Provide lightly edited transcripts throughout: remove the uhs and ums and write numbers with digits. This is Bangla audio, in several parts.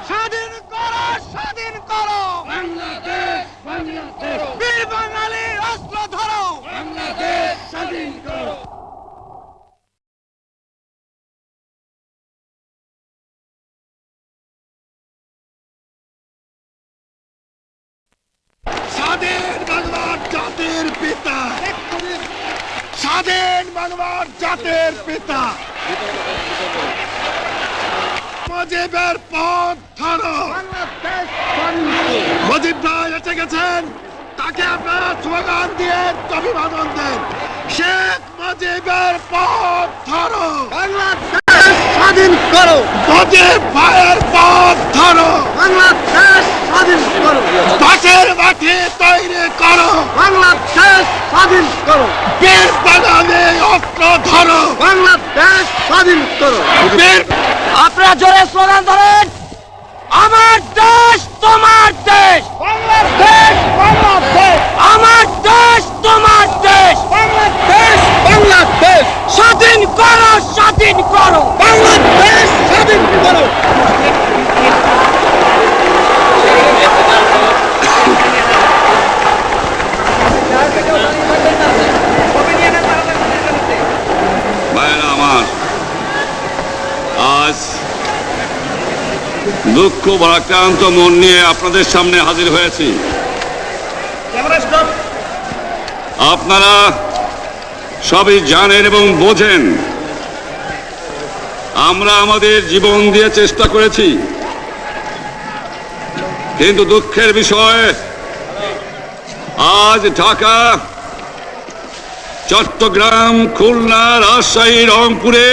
স্বাধীন করো, স্বাধীন করো বাংলাদেশ, বাংলাদেশ, বীর বাঙালির অস্ত্র ধরো। বাংলাদেশ স্বাধীন করো। স্বাধীন বাংলার জাতির পিতা, স্বাধীন বাংলার জাতির পিতা মুজিবের পথ ধরো। মুজিব ভাই এসে গেছেন, তাকে আপনারা স্লোগান দিয়ে অভিবাদন দেন। শেখ মুজিবের পথ ধরো, বাংলাদেশ স্বাধীন করো। মুজিব ভাইয়ের পথ ধরো, বাংলাদেশ স্বাধীন করো। পাশের মাঠে তৈরি করো, বাংলাদেশ স্বাধীন করো। বীর বাঙালি অস্ত্র ধরো, বাংলাদেশ স্বাধীন করো। বীর আপনারা জোরে স্লোগান ধরেন, আমার দেশ তোমার দেশ, বাংলাদেশ, বাংলাদেশ, আমার দেশ তোমার দেশ, বাংলাদেশ, বাংলাদেশ, স্বাধীন করো, স্বাধীন করো। বাংলাদেশ স্বাধীন করো। ভাইরা আমার, আজ দুঃখ ভারাক্রান্ত মন নিয়ে আপনাদের সামনে হাজির হয়েছি। আপনারা সবই জানেন এবং বোঝেন আমরা আমাদের জীবন দিয়ে চেষ্টা করেছি, কিন্তু দুঃখের বিষয় আজ ঢাকা, চট্টগ্রাম, খুলনা, রাজশাহী, রংপুরে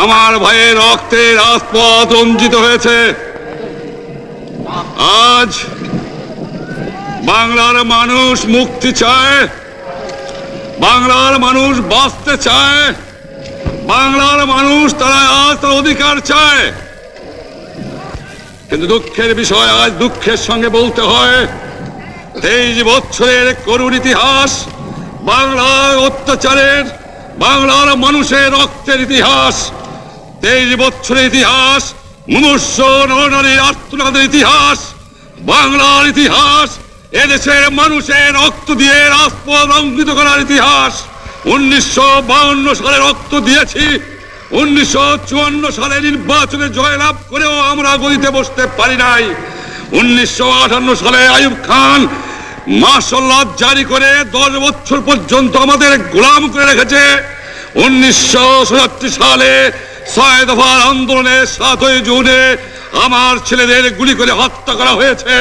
আমার ভাইয়ের রক্তে রাজপথ রঞ্জিত হয়েছে। আজ বাংলার মানুষ মুক্তি চায়, বাংলার মানুষ বাঁচতে চায়, বাংলার মানুষ তারা আজ তার অধিকার চায়। কিন্তু দুঃখের বিষয় আজ দুঃখের সঙ্গে বলতে হয় 23 বছরের করুণ ইতিহাস, বাংলার অত্যাচারের, বাংলার মানুষের রক্তের ইতিহাস, 23 বছরের ইতিহাস, মুমূর্ষ নরনারীর আর্তনাদের ইতিহাস, বাংলার ইতিহাস, এদেশের মানুষের রক্ত দিয়ে রাজপথ রঞ্জিত করার ইতিহাস। 1952 সালে রক্ত দিয়েছি, 1954 সালে নির্বাচনে জয়লাভ করেও আমরা গদিতে বসতে পারি নাই। 1958 সালে আইয়ুব খান মার্শাল ল জারি করে 10 বছর পর্যন্ত আমাদের গোলাম করে রেখেছে। 1967 সালে 6 দফার আন্দোলনে 7ই জুনে আমার ছেলেদের গুলি করে হত্যা করা হয়েছে।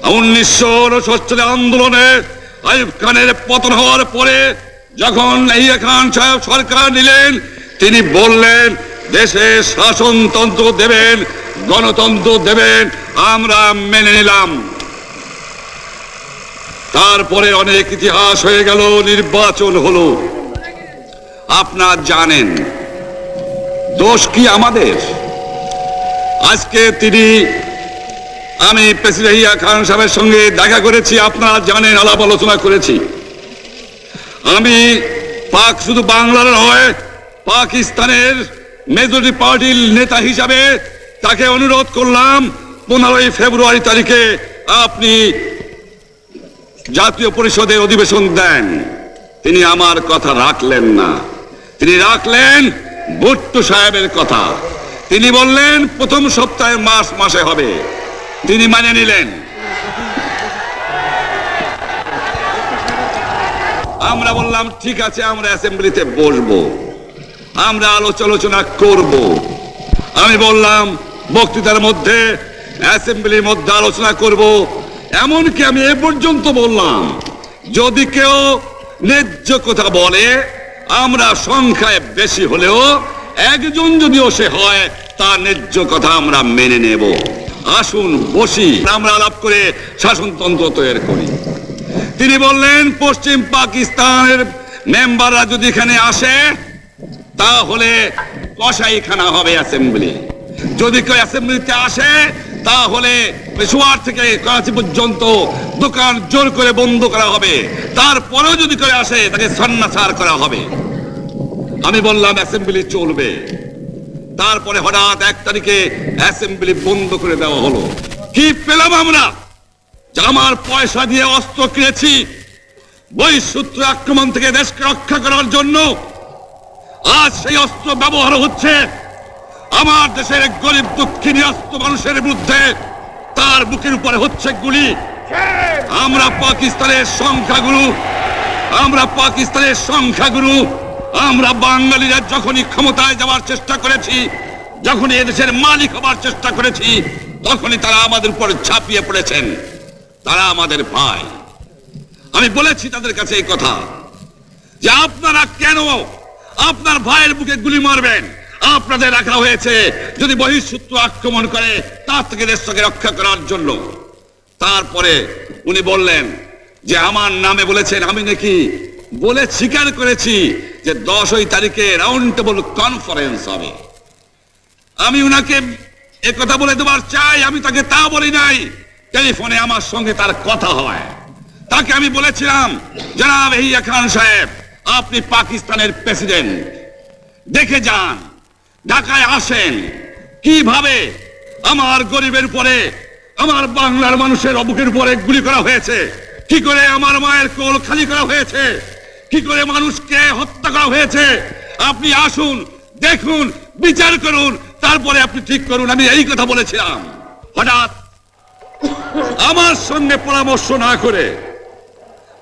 1969 সালে আন্দোলনে আইয়ুব খানের পতন হওয়ার পরে যখন ইয়াহিয়া খান সাহেব সরকার নিলেন, তিনি বললেন দেশে শাসনতন্ত্র দেবেন, গণতন্ত্র দেবেন, আমরা মেনে নিলাম। তারপরে অনেক ইতিহাস হয়ে গেল, নির্বাচন হলো। আপনারা জানেন দোষ কি আমাদের? আজকে আমি প্রেসিডেন্ট ইয়াহিয়া খান সাহেবের সঙ্গে দেখা করেছি, আপনারা জানেন, আলাপ আলোচনা করেছি। আমি শুধু বাংলার নয়, পাকিস্তানের মেজরিটি পার্টির নেতা হিসাবে তাকে অনুরোধ করলাম 15ই ফেব্রুয়ারি তারিখে আপনি জাতীয় পরিষদের অধিবেশন দেন। তিনি আমার কথা রাখলেন না, তিনি রাখলেন ভুট্টো সাহেবের কথা। তিনি বললেন প্রথম সপ্তাহে মার্চ মাসে হবে, তিনি মানে নিলেন। আমরা বললাম ঠিক আছে, আমরা অ্যাসেম্বলিতে বসবো, আমরা আলোচনা করব। আমি বললাম বক্তৃতার মধ্যে অ্যাসেম্বলির মধ্যে আলোচনা করব। এমনকি আমি এ পর্যন্ত বললাম যদি কেউ ন্যায্য কথা বলে, আমরা সংখ্যায় বেশি হলেও একজন যদিও সে হয়, তার ন্যায্য কথা আমরা মেনে নেব। আসুন বসি, আমরা আলাপ করে শাসনতন্ত্র তৈরি করি। তিনি বললেন পশ্চিম পাকিস্তানের মেম্বাররা যদি এখানে আসে তাহলে কসাইখানা হবে অ্যাসেম্বলি। যদি কেউ অ্যাসেম্বলিতে আসে তাহলে পেশোয়ার থেকে করাচি পর্যন্ত দোকান জোর করে বন্ধ করা হবে, তারপরেও যদি কেউ আসে তাকে সন্ন্যাসার করা হবে। আমি বললাম অ্যাসেম্বলি চলবে। তারপরে হঠাৎ 1 তারিখে অ্যাসেম্বলি বন্ধ করে দেওয়া হলো। কি পেলাম আমরা? যে আমার পয়সা দিয়ে অস্ত্র কিনেছি বহিঃশত্রু আক্রমণ থেকে দেশকে রক্ষা করার জন্য, আজ সেই অস্ত্র ব্যবহার হচ্ছে আমার দেশের গরিব দুঃখিনী অস্ত্র মানুষের বিরুদ্ধে। তার বুকের উপরে হচ্ছে গুলি। আমরা পাকিস্তানের সংখ্যাগুরু, আমরা বাঙালিরা যখনই ক্ষমতায় যাওয়ার চেষ্টা করেছি, যখনই এদেশের মালিক হবার চেষ্টা করেছি, তখনই তারা আমাদের উপর ঝাঁপিয়ে পড়েছেন। তারা আমাদের ভাই। আমি বলেছি তাদের কাছে এই কথা যে আপনারা কেন আপনার ভাইয়ের বুকে গুলি মারবেন? আপনাদের রাখা হয়েছে যদি বহিঃশত্রু আক্রমণ করে তার থেকে দেশকে রক্ষা করার জন্য। তারপরে উনি বললেন যে আমার নামে বলেছেন, আমি নাকি বলে স্বীকার করেছি যে 10 তারিখে রাউন্ড টেবল কনফারেন্স হবে। আমি উনাকে একথা বলে দেবার চাই, আমি তাকে তা বলি নাই। টেলিফোনে আমার সঙ্গে তার কথা হয়। তাকে আমি বলেছিলাম, জনাব ইয়াহিয়া খান সাহেব, আপনি পাকিস্তানের প্রেসিডেন্ট, দেখে যান, ঢাকায় আসেন কিভাবে আমার গরিবের উপরে, আমার বাংলার মানুষের বুকের উপরে গুলি করা হয়েছে, কি করে আমার মায়ের কোল খালি করা হয়েছে, কি করে মানুষকে হত্যা করা হয়েছে। আপনি আসুন, দেখুন, বিচার করুন, তারপরে আপনি ঠিক করুন। আমি এই কথা বলেছিলাম। হঠাৎ আমার সঙ্গে পরামর্শ না করে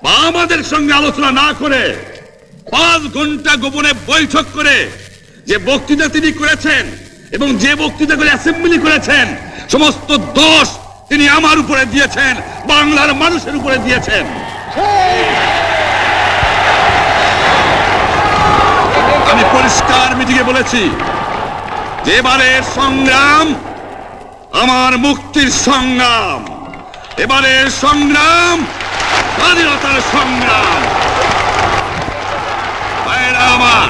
বা আমাদের সঙ্গে আলোচনা না করে 5 ঘন্টা গোপনে বৈঠক করে যে বক্তৃতা তিনি করেছেন এবং যে বক্তৃতা করে অ্যাসেম্বলি করেছেন, সমস্ত দোষ তিনি আমার উপরে দিয়েছেন, বাংলার মানুষের উপরে দিয়েছেন। আমি পরিষ্কার মিটিংয়ে বলেছি যে এবারের সংগ্রাম আমার মুক্তির সংগ্রাম, এবারের সংগ্রাম স্বাধীনতার সংগ্রাম। আমার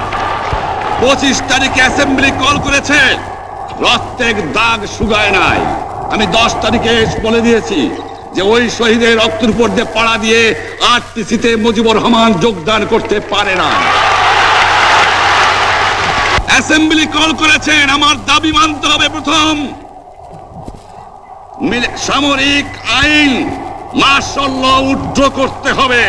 25 তারিখে অ্যাসেম্বলি কল করেছে, রক্তের দাগ শুকায় নাই। আমি 10 তারিখে বলে দিয়েছি যে ওই শহীদের রক্তের উপর দিয়ে পাড়া দিয়ে আরটিসিতে মুজিবুর রহমান যোগদান করতে পারে না। অ্যাসেম্বলি কল করেছেন, আমার দাবি মানতে হবে। প্রথম, সামরিক আইন মার্শাল ল উইথড্র করতে হবে।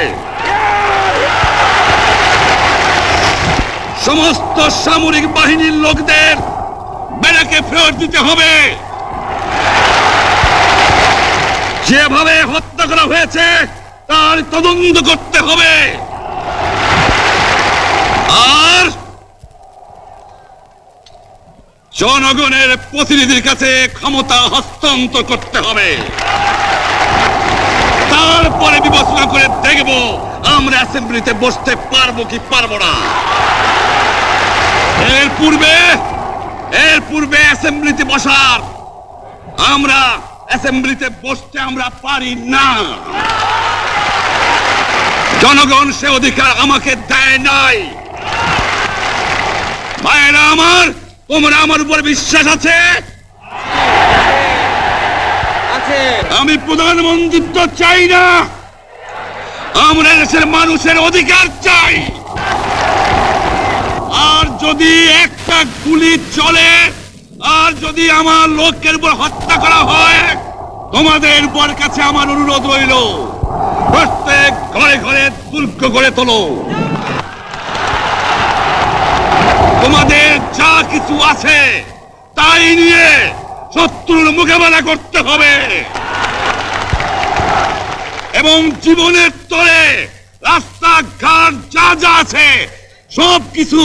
সমস্ত সামরিক বাহিনীর লোকদের ব্যারাকে ফেরত দিতে হবে। যেভাবে হত্যা করা হয়েছে তার তদন্ত করতে হবে। আর জনগণের প্রতিনিধির কাছে ক্ষমতা হস্তান্তর করতে হবে। তারপরে বিবেচনা করে দেখব আমরা অ্যাসেম্বলিতে বসতে পারবো কি পারবো না। এর পূর্বে অ্যাসেম্বলিতে বসার অ্যাসেম্বলিতে বসতে আমরা পারি না। জনগণ সে অধিকার আমাকে দেয় নাই। ভাইয়েরা আমার, তোমরা আমার উপর বিশ্বাস আছে? আমি প্রধানমন্ত্রিত্ব চাই না, আমরা দেশের মানুষের অধিকার চাই। আর যদি একটা গুলি চলে, আর যদি আমার লোকের উপর হত্যা করা হয়, তোমাদের উপর কাছে আমার অনুরোধ রইল, প্রত্যেক ঘরে ঘরে দুর্গ গড়ে তোলো। তোমাদের যা কিছু আছে তাই নিয়ে শত্রুর মোকাবেলা করতে হবে এবং জীবনের তরে রাস্তাঘাট যা যা আছে সব কিছু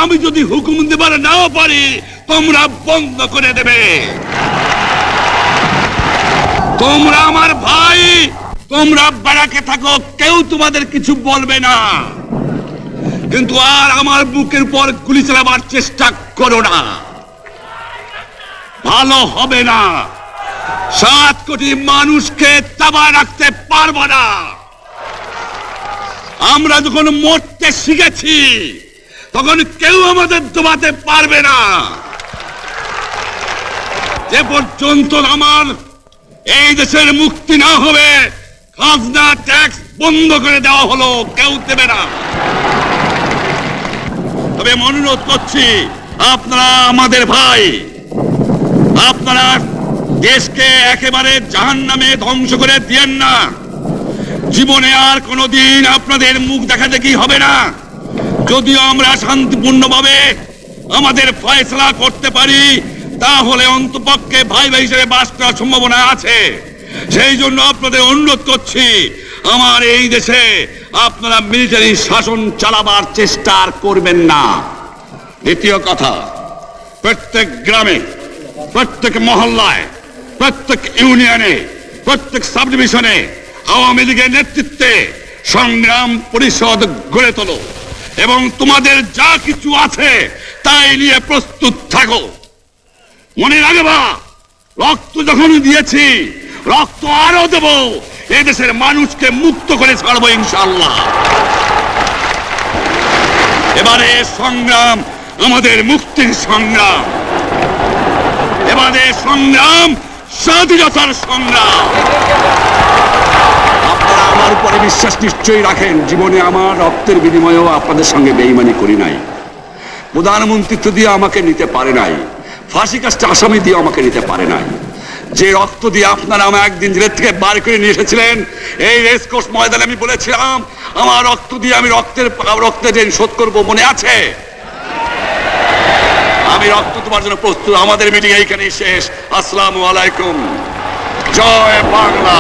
আমি যদি হুকুম দেবার নাও পারি, তোমরা বন্ধ করে দেবে। তোমরা আমার ভাই, তোমরা ব্যারাকে থাকো, কেউ তোমাদের কিছু বলবে না, কিন্তু আর আমার বুকের উপর গুলি চালাবার চেষ্টা করো না, ভালো হবে না। 7 কোটি মানুষকে চাপা রাখতে পারবো না। আমরা যখন মরতে শিখেছি তখন কেউ আমাদের দবাতে পারবে না। যে পর্যন্ত আমার এই দেশের মুক্তি না হবে, খাজনা ট্যাক্স বন্ধ করে দেওয়া হলো, কেউ দেবে না। তবে অনুরোধ করছি, আপনারা আমাদের ভাই, আপনারা দেশকে একেবারে জাহান্নামে ধ্বংস করে দিয়েন না। জীবনে আর কোনোদিন আপনাদের মুখ দেখা দেখি হবে না। যদিও আমরা শান্তিপূর্ণভাবে আমাদের ফয়সলা করতে পারি, তাহলে অন্তপক্ষে ভাই ভাই হিসেবে বাস করার সম্ভাবনা আছে। সেই জন্য আপনাদের অনুরোধ করছি, আমার এই দেশে আপনারা মিলিটারি শাসন চালাবার চেষ্টা আর করবেন না। দ্বিতীয় কথা, প্রত্যেক গ্রামে, প্রত্যেক মহল্লায়, প্রত্যেক ইউনিয়নে, প্রত্যেক সাব ডিভিশনে আওয়ামী লীগের নেতৃত্বে সংগ্রাম পরিষদ গড়ে তোলো এবং তোমাদের যা কিছু আছে তাই নিয়ে প্রস্তুত থাকো। মনে রাখবা, রক্ত যখন দিয়েছি, রক্ত আরো দেব। এদেশের মানুষকে মুক্ত করে ছাড়বো ইনশাআল্লাহ। এবারে সংগ্রাম আমাদের মুক্তির সংগ্রাম, এবারে সংগ্রাম স্বাধীনতার সংগ্রাম। আপনারা আমার উপরে বিশ্বাস নিশ্চয়ই রাখেন। জীবনে আমার রক্তের বিনিময়েও আপনাদের সঙ্গে বেঈমানি করি নাই। প্রধানমন্ত্রিত্ব দিয়ে আমাকে নিতে পারে নাই, ফাঁসি কাজটা আসামি দিয়ে আমাকে নিতে পারে নাই। যে রক্ত দিয়ে আপনারা আমার একদিন জেলের থেকে বার করে নিয়ে এসেছিলেন, এই রেসকোর্স ময়দানে আমি বলেছিলাম আমার রক্ত দিয়ে আমি রক্তের ঋণ শোধ করবো, মনে আছে? আমি রক্ত তোমার জন্য প্রস্তুত। আমাদের মিটিং এইখানেই শেষ। আসসালামু আলাইকুম। জয় বাংলা।